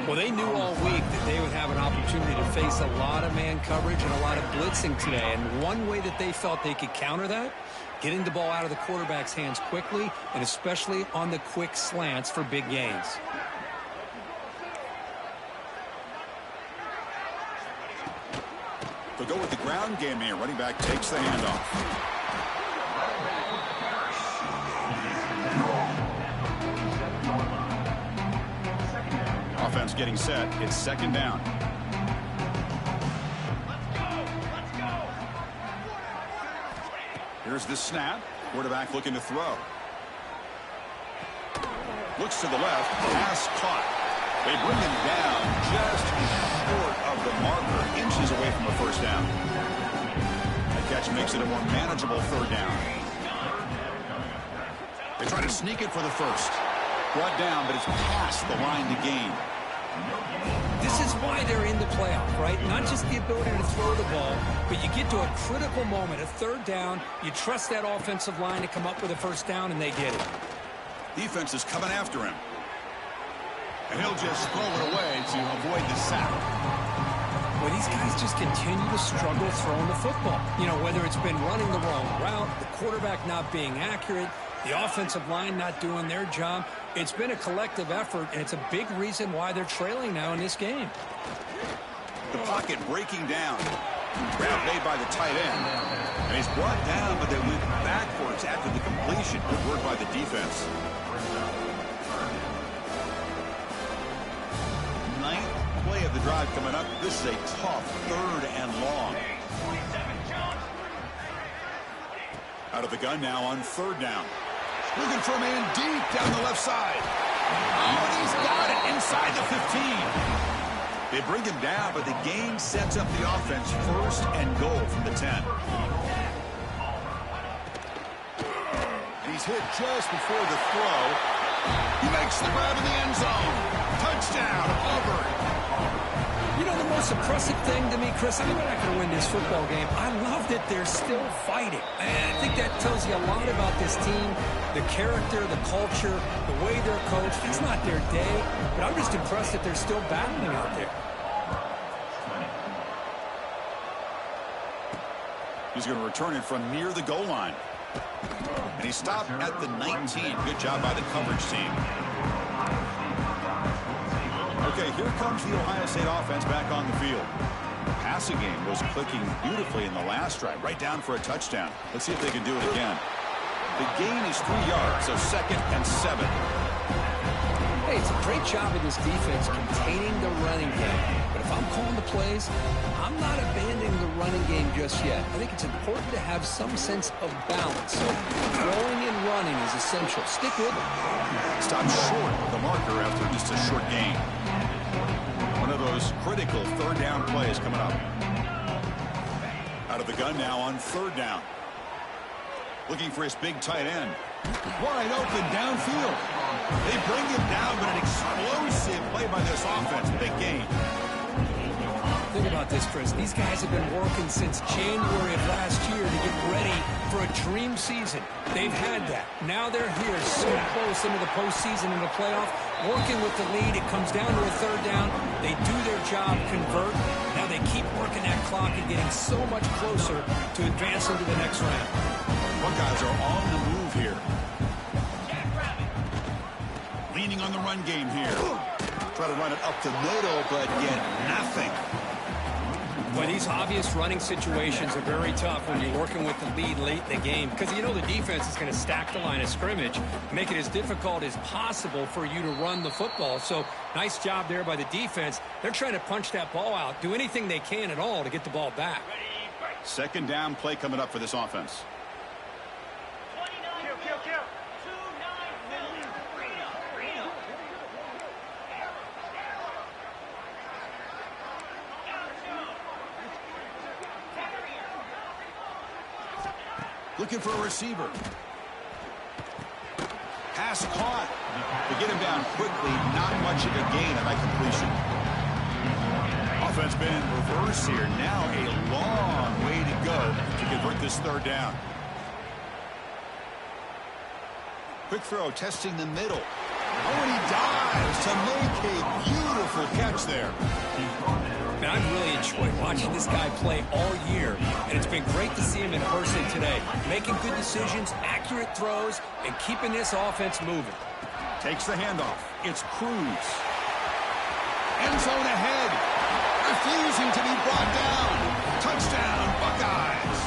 Well, they knew all week that they would have an opportunity to face a lot of man coverage and a lot of blitzing today. And one way that they felt they could counter that, getting the ball out of the quarterback's hands quickly, and especially on the quick slants for big gains. They'll go with the ground game here. Running back takes the handoff. Offense getting set. It's 2nd down. Here's the snap. Quarterback looking to throw. Looks to the left. Pass caught. They bring him down just short of the marker, inches away from a first down. That catch makes it a more manageable 3rd down. They try to sneak it for the first. Brought down, but it's past the line to gain. This is why they're in the playoff, right? Not just the ability to throw the ball, but you get to a critical moment, a 3rd down. You trust that offensive line to come up with a first down, and they get it. Defense is coming after him. And he'll just throw it away to avoid the sack. Well, these guys just continue to struggle throwing the football. You know, whether it's been running the wrong route, the quarterback not being accurate, the offensive line not doing their job. It's been a collective effort, and it's a big reason why they're trailing now in this game. The pocket breaking down. Grab made by the tight end. And he's brought down, but they went backwards after the completion. Good work by the defense. the drive coming up. This is a tough 3rd and long. Out of the gun now on 3rd down. Looking for a man deep down the left side. Oh, and he's got it inside the 15. They bring him down, but the game sets up the offense 1st and goal from the 10. And he's hit just before the throw. He makes the grab in the end zone. Touchdown, Auburn. You know, the most impressive thing to me, Chris, I mean, we're not going to win this football game. I love that they're still fighting. And I think that tells you a lot about this team, the character, the culture, the way they're coached. It's not their day, but I'm just impressed that they're still battling out there. He's going to return it from near the goal line. And he stopped at the 19. Good job by the coverage team. Okay, here comes the Ohio State offense back on the field. The passing game was clicking beautifully in the last drive, right down for a touchdown. Let's see if they can do it again. The gain is 3 yards, so 2nd and 7. Hey, it's a great job of this defense containing the running game. But if I'm calling the plays, I'm not abandoning the running game just yet. I think it's important to have some sense of balance. So throwing and running is essential. Stick with it. Stopped short of the marker after just a short gain. One of those critical 3rd down plays coming up. Out of the gun now on 3rd down. Looking for his big tight end. Wide open downfield. They bring him down, but an explosive play by this offense. Big gain. Think about this, Chris. These guys have been working since January of last year to get ready for a dream season. They've had that. Now they're here so close into the postseason and the playoff. Working with the lead, it comes down to a 3rd down. They do their job, convert. Now they keep working that clock and getting so much closer to advancing to the next round. Buckeyes are on the move here. Leaning on the run game here. Try to run it up the middle, but get nothing. Well, these obvious running situations are very tough when you're working with the lead late in the game because you know the defense is going to stack the line of scrimmage, make it as difficult as possible for you to run the football. So nice job there by the defense. They're trying to punch that ball out, do anything they can at all to get the ball back. 2nd down play coming up for this offense. Looking for a receiver. Pass caught. To get him down quickly, not much of a gain on that completion. Offense been reversed here. Now a long way to go to convert this 3rd down. Quick throw, testing the middle. Oh, and he dives to make a beautiful catch there. Man, I've really enjoyed watching this guy play all year, and it's been great to see him in person today. Making good decisions, accurate throws, and keeping this offense moving. Takes the handoff. It's Cruz. End zone ahead. Refusing to be brought down. Touchdown, Buckeyes.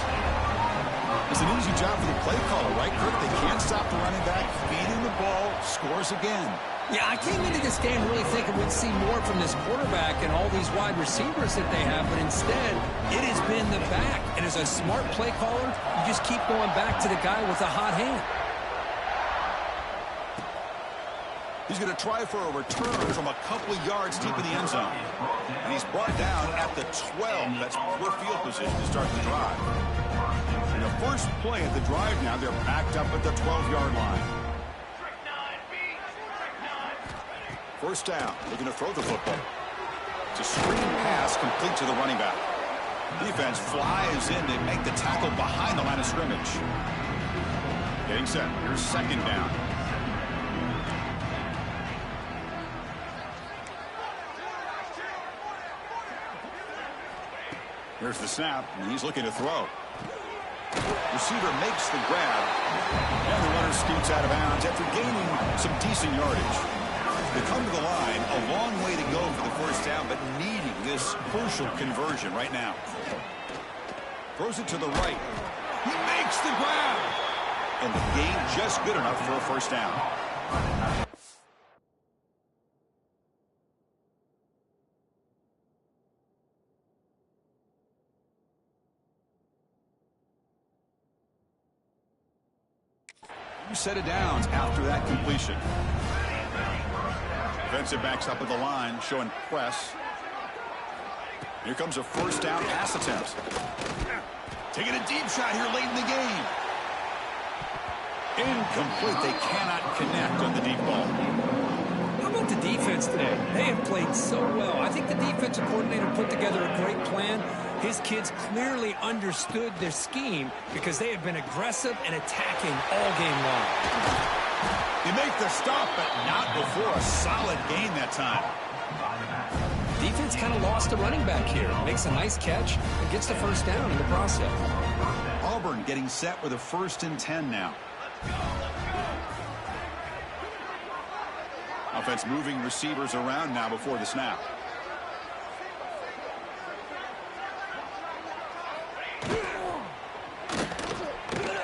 It's an easy job for the play caller, right, Kirk? They can't stop the running back. Feeding the ball. Scores again. Yeah, I came into this game really thinking we'd see more from this quarterback and all these wide receivers that they have, but instead, it has been the back. And as a smart play caller, you just keep going back to the guy with a hot hand. He's going to try for a return from a couple of yards deep in the end zone. And he's brought down at the 12. That's poor field position to start the drive. And the first play of the drive now, they're backed up at the 12-yard line. 1st down, looking to throw the football. It's a screen pass complete to the running back. Defense flies in to make the tackle behind the line of scrimmage. Getting set. Here's 2nd down. Here's the snap, and he's looking to throw. Receiver makes the grab, and the runner scoots out of bounds after gaining some decent yardage. They come to the line, a long way to go for the 1st down, but needing this crucial conversion right now. Throws it to the right. He makes the grab. And the gain just good enough for a 1st down. set of downs after that completion. Defensive backs up at the line, showing press. Here comes a first down pass attempt. Taking a deep shot here late in the game. Incomplete. They cannot connect on the deep ball. How about the defense today? They have played so well. I think the defensive coordinator put together a great plan. His kids clearly understood their scheme because they have been aggressive and attacking all game long. They make the stop, but not before a solid gain that time. Defense kind of lost a running back here. Makes a nice catch and gets the first down in the process. Auburn getting set with a 1st and 10 now. Offense moving receivers around now before the snap.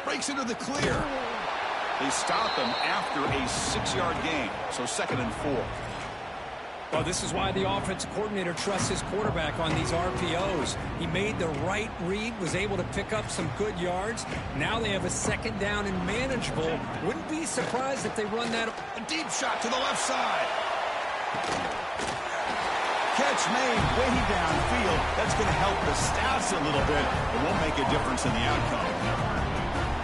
Breaks into the clear. They stop him after a 6-yard gain. So 2nd and 4. Well, this is why the offensive coordinator trusts his quarterback on these RPOs. He made the right read, was able to pick up some good yards. Now they have a 2nd down and manageable. Wouldn't be surprised if they run that. A deep shot to the left side. Catch made way downfield. That's going to help the stats a little bit. It won't make a difference in the outcome.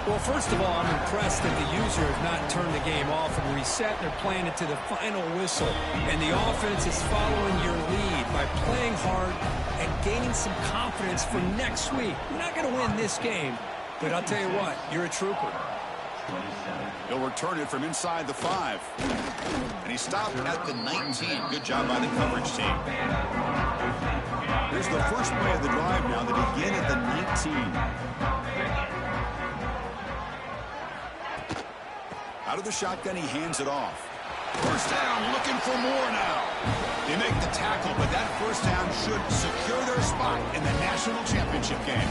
Well, first of all, I'm impressed that the user has not turned the game off and reset. They're playing it to the final whistle. And the offense is following your lead by playing hard and gaining some confidence for next week. You're not going to win this game, but I'll tell you what, you're a trooper. He'll return it from inside the 5. And he stopped at the 19. Good job by the coverage team. Here's the first play of the drive now. They begin at the 19. Out of the shotgun, he hands it off. First down, looking for more now. They make the tackle, but that first down should secure their spot in the national championship game.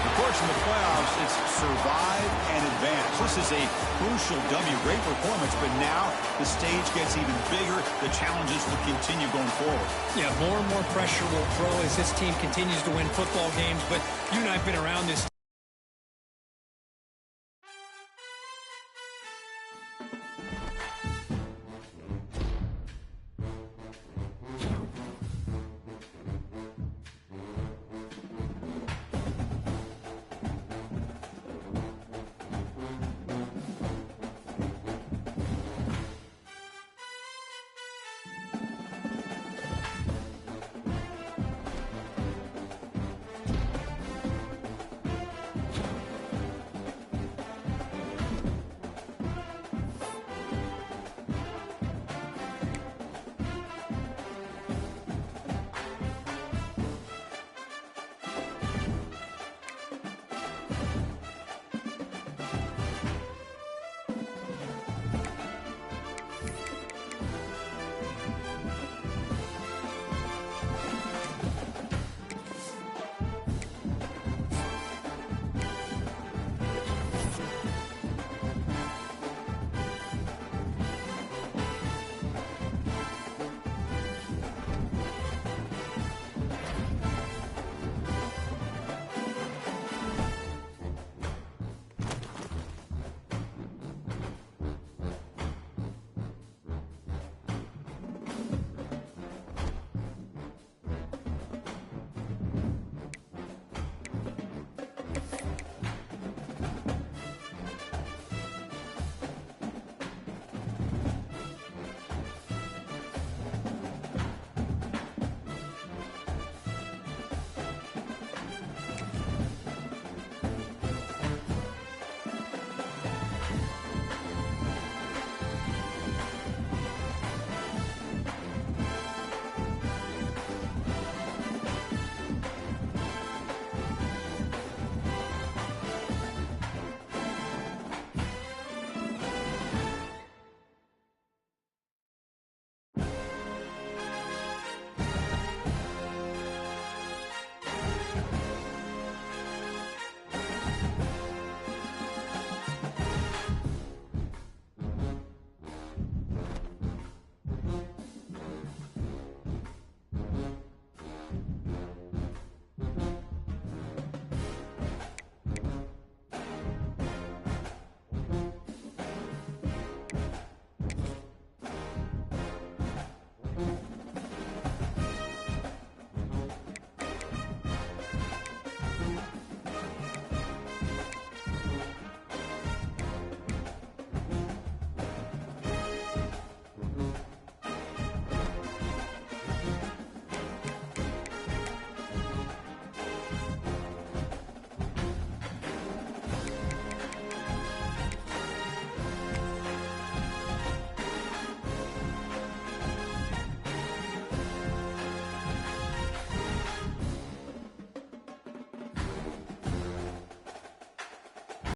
Of course, in the playoffs, it's survive and advance. This is a crucial W. Great performance, but now the stage gets even bigger. The challenges will continue going forward. Yeah, more and more pressure will grow as this team continues to win football games, but you and I have been around this